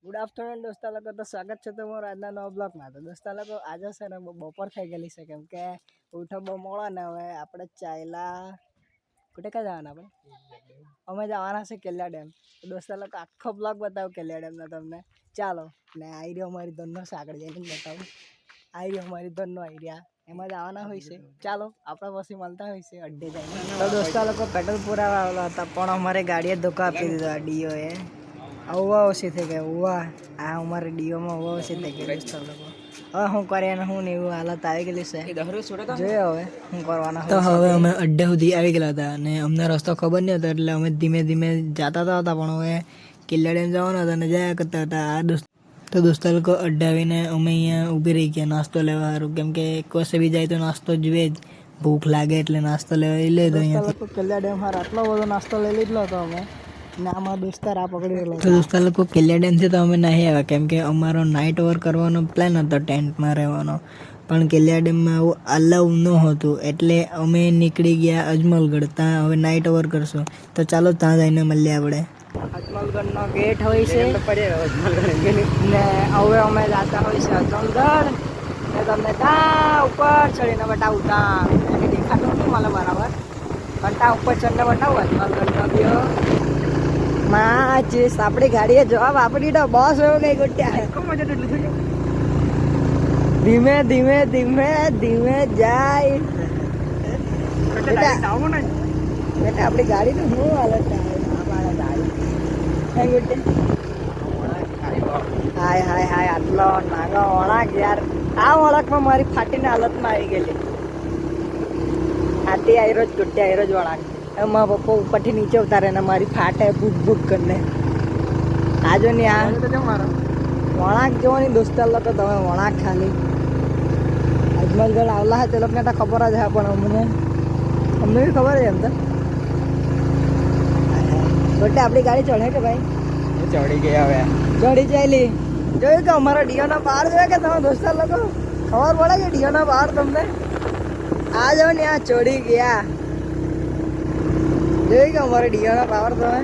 Good afternoon દોસ્તા લોકો, તો સ્વાગત છે તમારું આજના નવા બ્લોગમાં. તો દોસ્તા લોકો આજે છે ને બપોર થઈ ગયેલી છે, કેમ કે ઉઠો બહુ મોડો ને હવે આપણે ચાયલા કુટે ક્યાં જવાના અમે જવાના છે કેલિયા ડેમ. તો દોસ્તા લોકો આખો બ્લોગ બતાવું કેલિયા ડેમનો તમને. ચાલો ને આવી રહ્યો અમારી ધનનો છે, આગળ જઈને બતાવું. આવી રહ્યો અમારી ધનનો આઈડિયા, એમાં જવાના હોય છે. ચાલો આપણે પછી મળતા હોય છે અડ્ડે જઈને. તો દોસ્તા લોકો પેટ્રોલ પુરાવા આવેલા હતા, પણ અમારે ગાડીએ ધોકા આપી દીધો આ ડીઓએ. ઉવા ઓછી થઈ ગઈ ઉવા આ અમારે ડીઓમાં ઉવા ઓછી થઈ ગઈ દોસ્તો લોકો. હવે શું કરીએ ને શું ને એવું હાલત આવી ગયેલી છે, જોઈએ હવે શું કરવાના. તો હવે અમે અડ્ડે સુધી આવી ગયેલા હતા અને અમને રસ્તો ખબર નહીં હતો, એટલે અમે ધીમે ધીમે જતા હતા. પણ હવે કિલ્લા ડેમ જવાના હતા અને જયા કરતા હતા. તો દોસ્તો લોકો અડ્ડે આવીને અમે અહીંયા ઊભી રહી ગયા નાસ્તો લેવા સારું, કેમ કે કશે બી જાય તો નાસ્તો જોઈએ જ. ભૂખ લાગે એટલે નાસ્તો લેવા લઈ લીધો. અહીંયા લોકો કિલ્લા ડેમ હાર આટલો બધો નાસ્તો લઈ લીધો હતો અમે. આમાં દોસ્તાર આ પકડી રહેલો. તો દોસ્તા લોકો કિલ્લા ડેમથી તો અમે નહીં આવ્યા, કેમ કે અમારો નાઇટ ઓવર કરવાનો પ્લાન હતો ટેન્ટમાં રહેવાનો, પણ કિલ્લા ડેમમાં આવું અલાઉ ન હતું. એટલે અમે નીકળી ગયા અજમલગઢ. ત્યાં હવે નાઇટ ઓવર કરશું, તો ચાલો ત્યાં જઈને મળીએ આપણે. અજમલગઢનો ગેટ હોય છે ને હવે અમે જતા હોય છે અજમલગઢ. ને તમને ત્યાં ઉપર ચડીને બતાવું. ત્યાં દેખાતું નહીં મને બરાબર, પણ ત્યાં ઉપર ચડીને બતાવું અજમલગઢનો વ્યૂ. ચીસ આપણી ગાડીએ જવાબ આપી દીધો બોસ. એવું કઈ ગોટ્યા ધીમે ધીમે ધીમે ધીમે જાય બેટા. આપણી ગાડી નું શું હાલત હાય હાય હાય આટલો નાનો વળાંક યાર. આ વળાંકમાં મારી ફાટીને હાલતમાં આવી ગયેલી. હાથી આયરો જ ગુટ્ટી આયરો જ વળાંક. એમાં પપ્પા ઉપરથી નીચે ઉતારે ને મારી ફાટે ભૂક ભૂક કરીને. આજો ને આ વળાંક જોવો ને દોસ્તા લોકો તમે. વળાંક ખાલી અજમલગઢ આવલા તે લોકોને તો ખબર જ હા, પણ અમને બી ખબર છે એમ તો. બટ આપણી ગાડી ચડે કે ભાઈ? ચડી ગઈ હવે ચડી જાયલી. જોયું કે અમારા ડીઓના બહાર જોયા કે તમે દોસ્તા લોકો? ખબર પડે કે ડીઓના બહાર તમને? આ જાઓ ને આ ચડી ગયા. જોયું કે અમારે ડીઓના પાવર તમે?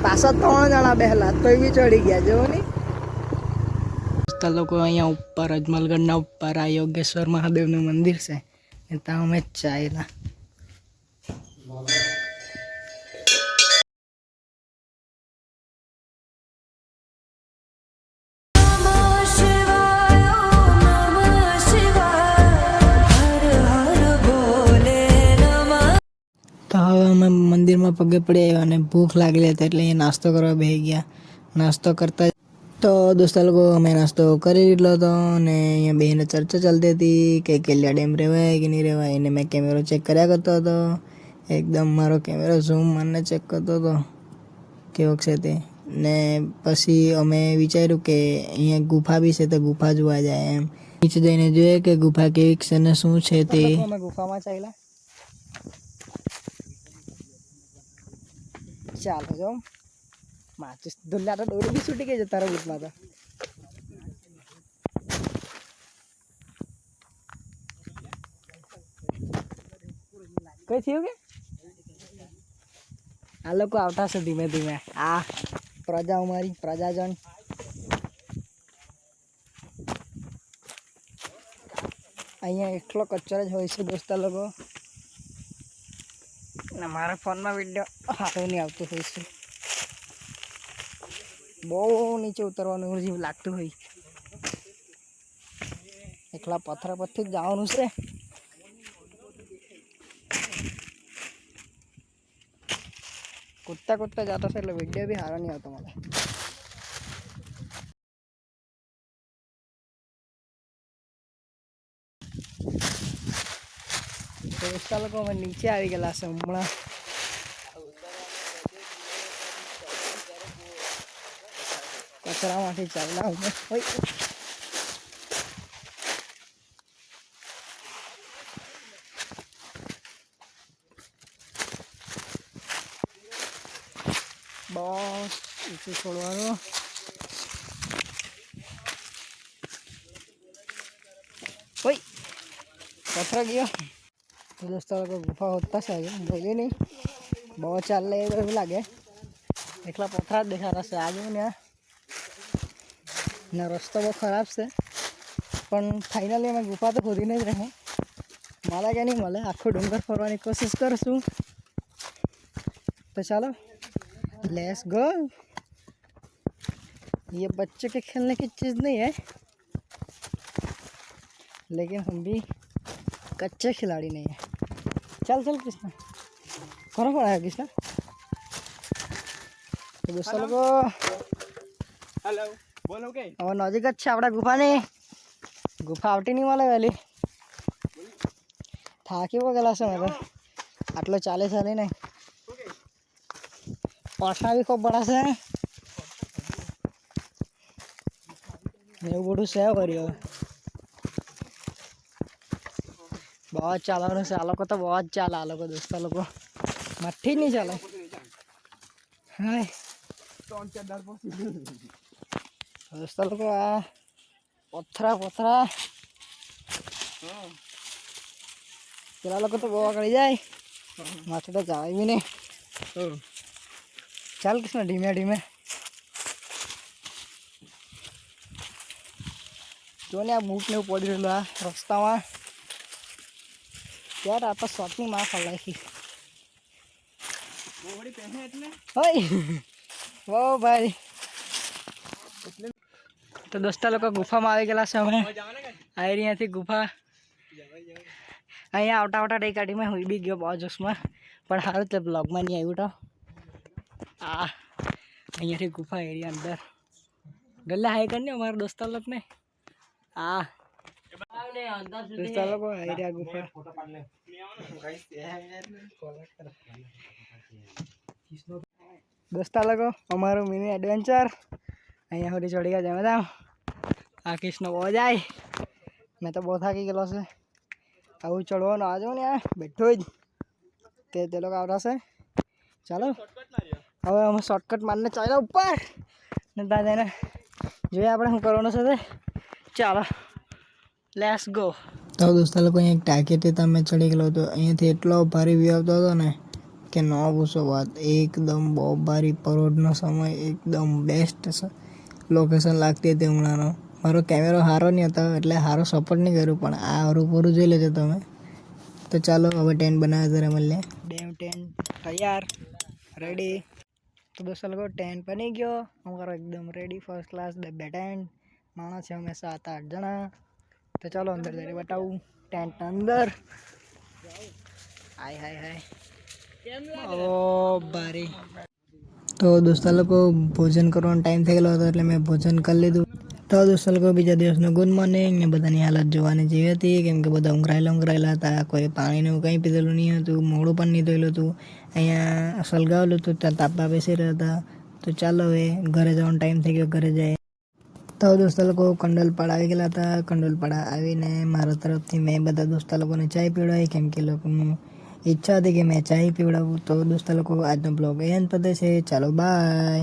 પાછા 3 જણા બેહલા તો બી ચડી ગયા. જોવો ને લોકો અહીંયા ઉપર અજમલગઢના ઉપર આ યોગેશ્વર મહાદેવનું મંદિર છે, ને ત્યાં અમે ચાલ્યા. તો હવે અમે મંદિરમાં પગે પડી આવ્યા અને ભૂખ લાગેલી હતી, એટલે અહીંયા નાસ્તો કરવા બેસી ગયા. નાસ્તો કરતા તો દોસ્તા લોકો અમે નાસ્તો કરી લીધો હતો, અને અહીંયા બેને ચર્ચા ચાલતી હતી કે કિલ્લા ડેમ રહેવાય કે નહીં રહેવાય. એને મેં કેમેરો ચેક કર્યા કરતો હતો. એકદમ મારો કેમેરો ઝૂમ મારને ચેક કરતો હતો કેવો છે તે. ને પછી અમે વિચાર્યું કે અહીંયા ગુફા બી છે, તો ગુફા જોવા જાય એમ. નીચે જઈને જોઈએ કે ગુફા કેવી છે ને શું છે તે. અમે ગુફામાં ચાલ્યા. ચાલો જો માચિસ દુલ્લા તો દોરી બી છૂટી ગઈ છે તારા બૂટમાં તો. કઈ થયું કે આ લોકો આવતા છે ધીમે ધીમે. આ પ્રજા અમારી પ્રજાજન. અહીંયા એટલો કચરો જ હોય છે દોસ્તા લોકો, ને મારા ફોનમાં વિડીયો સારું નહીં આવતું હોય છે. બહુ નીચે ઉતરવાનું જેવું લાગતું હોય. એકલા પથ્થર પરથી જ જવાનું છે. કૂદતા કૂદતા જતો છે, એટલે વિડીયો બી સારો નહીં આવતો મને. દોસ્તા લોકો અમે નીચે આવી ગયેલા છે હમણાં. કચરામાંથી ચાલ્યા હોય. બસ ઊંચું છોડવાનું. ઓય પથરા ગયો. દોસ્તો લોકો ગુફા હોતા છે, બોલી નહીં બહુ ચાલે એવું લાગે. એટલા પથરા જ દેખાતા છે. આજુ ને ને રસ્તો બહુ ખરાબ છે પણ ફાઇનલી અમે ગુફા તો ખોદીને જ રહે મળે કે નહીં મળે આખો ડુંગર ફરવાની કોશિશ કરશું तो चलो लेट्स गो ये बच्चे के खेलने की चीज़ नहीं है लेकिन हम भी कच्चे खिलाड़ी नहीं है चल चल कृष्णा कौन कौन आया कृष्णा तो दोस्तों लोग हेलो बोलो के और नजीक अच्छे अपना गुफा नहीं गुफा आवटी नहीं वाले वाली થાકી બહુ ગયેલા છે મેં તો આટલો ચાલે નહીં પાછા બી ખૂબ બડા છે એવું બધું છે કર્યું બહુ જ ચાલવાનું છે આ લોકો તો બહુ જ ચાલે આ લોકો દોસ્તો લોકો મઠ્ઠી જ નહીં ચાલે હા દોસ્તો લોકો આ પથરા પેલા લોકો તો બહુ આગળ જાય માથે તો જવાય બી નહીં ચાલ કૃષ્ણ ધીમે ધીમે જો ને આ બૂટ ને એવું પડી રહેલું આ રસ્તામાં ત્યારે આ તો શોર્ટની માં ફલાઈ હોય બહુ ભાઈ તો દોસ્તા લોકો ગુફામાં આવી ગયેલા છે અમે અહીંયાથી ગુફા અહીંયા આવતા ડી કાઢીમાં હું બી ગયો બહુ જોશમાં પણ સારું તો બ્લોગમાં નહીં આવ્યું તો આ અહીંયાથી ગુફા એરિયા અંદર ગલ્લા હાઈ કરીને અમારા દોસ્તા લોકોને આ દોસ્તા લોકો એરિયા ગુફા દોસ્તા લોકો અમારું મિની એડવેન્ચર અહીંયા સુધી ચડી ગયા જમે આ કૃષ્ણ બહુ જાય મેં તો બહુ થાકી ગયેલો છે આવું ચડવાનું આ જાઉં ને આ બેઠો જ તે લોકો આવતા છે ચાલો હવે અમે શોર્ટકટ મારીને ચાલ્યા ઉપર ને ત્યાં જઈને જોઈએ આપણે શું કરવાનું છે તે ચાલો લેટ્સ ગો તો દોસ્તા લોકો અહીંયા એક ટાંકીથી તમે ચડી ગયેલો હતો અહીંયાથી એટલો ભારે વ્યૂ આવતો હતો ને કે ન પૂછો વાત એકદમ બહુ ભારી પરોઢનો સમય એકદમ બેસ્ટ લોકેશન લાગતી હતી હમણાંનો મારો કેમેરો સારો નહીં હતો એટલે સારો સપોર્ટ નહીં કર્યું પણ આ હરું પૂરું જોઈ લેજો તમે તો ચાલો હવે ટેન્ટ બનાવ્યા ત્યારે મળીએ ડેમ ટેન્ટ તૈયાર રેડી તો દોસ્તો લોકો ટેન્ટ બની ગયો અમારો એકદમ રેડી ફર્સ્ટ ક્લાસ બે ટેન્ટ માણસ છે અમે 7-8 જણા તો ચાલો અંદર જઈને બતાવું ટેન્ટ અંદર હાય હાય હાય ઓ ભારી તો દોસ્તો લોકો ભોજન કરવાનો ટાઈમ થઈ ગયેલો હતો એટલે મેં ભોજન કરી લીધું તો દોસ્તો લોકો બીજા દિવસનો ગુડ મોર્નિંગ ને બધાની હાલત જોવાની જેવી હતી કેમ કે બધા ઊંઘરાયેલા હતા કોઈ પાણીનું કંઈ પીધેલું નહીં હતું મોડું પણ નહીં ધોયેલું હતું અહીંયા સળગાવેલું હતું ત્યાં તાપા બેસી રહ્યા હતા તો ચાલો હવે ઘરે જવાનો ટાઈમ થઈ ગયો ઘરે જાય તો દોસ્તા લોકો કંડોલપાડા આવી ગયેલા હતા કંડોલપાડા આવીને મારા તરફથી મેં બધા દોસ્તા લોકોને ચાય પીવડાવી કેમ કે લોકોનું ઈચ્છા હતી કે મેં ચાય પીવડાવું તો દોસ્તા લોકો આજનો બ્લોગ એ અંત પતે છે ચાલો બાય